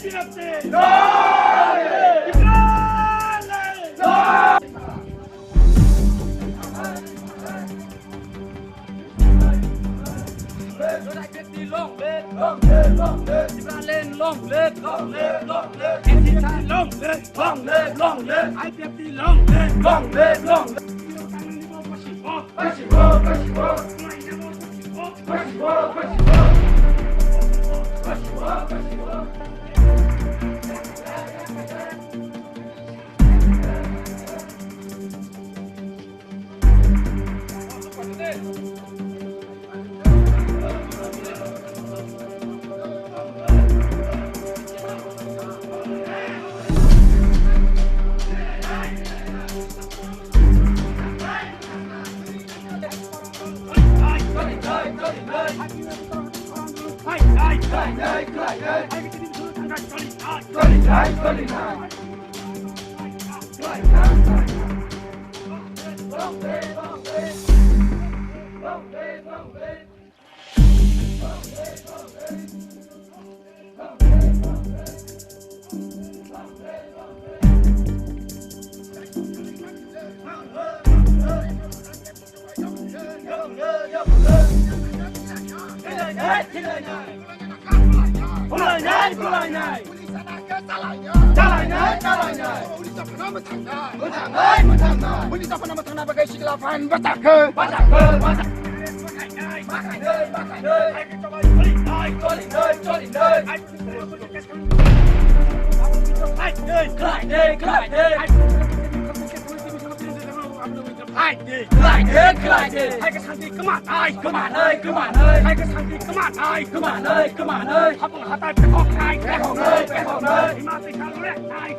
IPFT long leg, Tripura lane long leg, NTT long leg, IPFT long leg. Hai cái thằng gì cứ mạn ơi, hai cái thằng gì cứ mạn ơi, hấp một hạt tay phải học này, thì mà tình trạng lẹ này,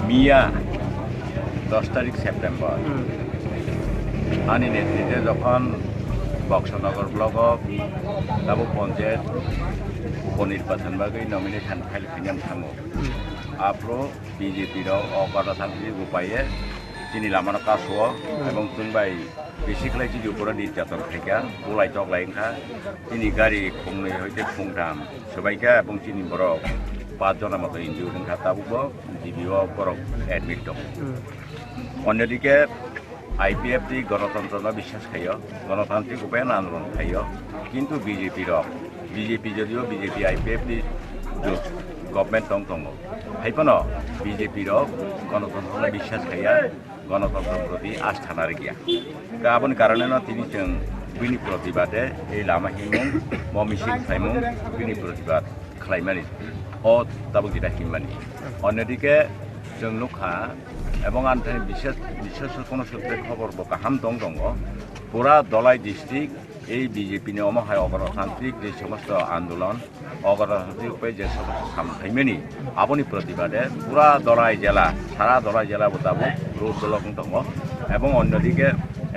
মিয়া 10 তারিখ September আনি নেতৃত্বে যখন Boxanagar block দাবু panchayat উপনির্বাচন বাকি nomination file ফিনাম থামো আপro BJP অগণতান্ত্রিক উপায়ে চিনি লামানো কাসো এবং তুনবাই বেসিক্যালি চিনি উপরে নির্যাতন খাইকা গলাই টগলাইখা চিনি গাড়ি খুংनै হইতে খুংথাম সবাইকা এবং চিনি বড় 5 জনের মতো ইনজিউর হইখা তাবুবো জিবিও বড় এডমিট দं অন্যদিকে IPFT গণতন্ত্র বিশ্বাস খাইও গণতান্ত্রিক উপায়ন আন্দোলন খাইও কিন্তু বিজেপি যদিও বিজেপি IPFT জোট গভর্নমেন্ট দं হাইপন বিজেপি গণতন্ত্র বিশ্বাস খাইয়া গণতন্ত্র প্রতি আস্থা নারে গিয়া গাবন কারণে তিনি जों বিনি প্রতিবাদে এই লামা হিমুং মমিসিং ফাইমুং বিনি প্রতিবাদ খালাইমানি ও তাবুক দিতা হিমানি অন্যদিকে जों লুখা এবং আনথানি বিশেষ কোনো সূত্রে খবর গাহাম দं পুরা দলাই ডিস্ট্রিক্ট এই বিজেপি অমহায় অগণতান্ত্রিক যে সমস্ত আন্দোলন অগণতান্ত্রিক উপায়ে যে সমস্ত সামখাইমানি আপনি প্রতিবাদে পুরা দলাই জেলা সারা দলাই জেলা বোতাবো রোড দলং দं এবং অন্যদিকে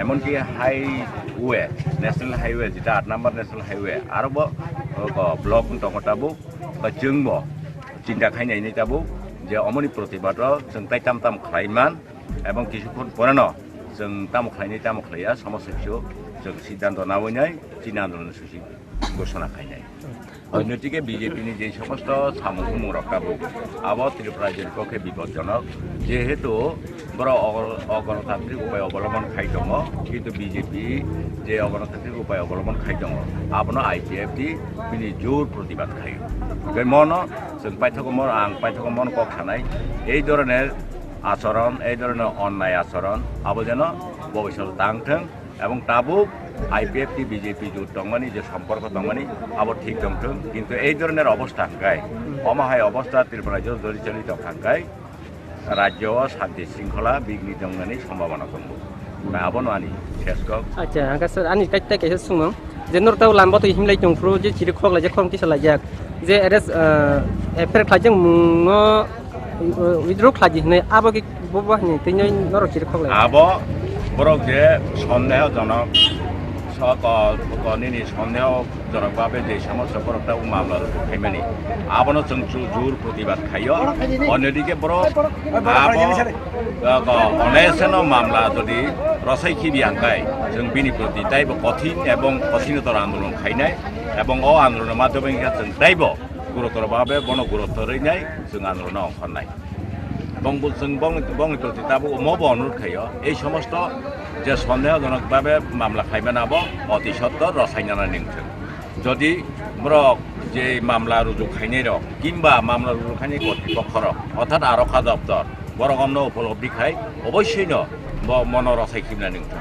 এমনকি হাইওয়ে ন্যাশনাল হাইওয়ে যেটা 8 নম্বর ন্যাশনাল হাইওয়ে আরব ব্লক দं তাবো বা जोंबो চিন্তা খাইনাইনি তাবো যে অমনি প্রতিবাদ जों তাম খাইমান এবং কিছুক্ষণ পরে जों তামখাইয়া সমস্যা जों সিদ্ধান্ত নাওয়াই চীন আন্দোলন সূচি ঘোষণা খাইনাই অন্যদিকে বিজেপিনি যে সমস্ত সামগ্রী রক্ষাবো আবো ত্রিপুরা জেলার পক্ষে বিপজ্জনক যেহেতু বড় অগণতান্ত্রিক উপায় অবলম্বন খাই দं কিন্তু বিজেপি যে অগণতান্ত্রিক উপায় অবলম্বন খাই দं আবনো IPFT বিনি জোর প্রতিবাদ খাই মন जों পাইথকমন কক থানায় এই ধরনের আচরণ এই ধরনের অন্যায় আচরণ আবো যেন ভবিষ্যতে দাংথং এবং তাবুক IPFT বিজেপি জোট দंमानि যে সম্পর্ক দंमानि আবো ঠিক দंथों কিন্তু এই ধরনের অবস্থা হাঙ্গায় অমাহায় অবস্থা ত্রিপুরা জরিচলিত হাঙ্গায় রাজ্য শান্তি শৃঙ্খলা বিঘ্নি দंमानि সম্ভাবনা দं আবো আনি শেষকক আচ্ছা আগাসর আনি কাইতা কাইসা সুমং যে নরতাও লাম্বাতো হিমলাই দंफ्रु যে চিরি খগলা যে খংতি সালাইয়াক যে এরেস এফের খাজং মুংনো উইথড্র খাজি নে আবো কি ববা নি তিনই নর চিরি খগলা আবো বড় যে সন্দেহজনক সকনিনি সন্দেহজনকভাবে যে সমস্ত বড়টা মামলা খাইমানি আবনো जों জোর প্রতিবাদ খাইও অন্যদিকে বড় অনেসেন মামলা যদি রসাইখিবি আঙ্কায় जों বিনি প্রতি তাইব কঠিন এবং কঠিনতর আন্দোলন খাইনাই এবং ও আন্দোলনের মাধ্যমে जों তাইব গুরুতরভাবে গুরুত্ব রইনাই जों আন্দোলনে অংশ নাই এবং जों বং প্রতি তাবো মব অনুরোধ খাইও এই সমস্ত যে সন্দেহজনকভাবে মামলা খাইবে নাব অতি সত্তর রসাইনানা নিংথों যদি ব্রক যে মামলা রুজু খাইনাই কিংবা মামলা রুজু খাইনাই কর্তৃপক্ষ অর্থাৎ আরক্ষা দপ্তর বড় উপলব্ধি খাই অবশ্যই মন রসাইখিবনা নিংথों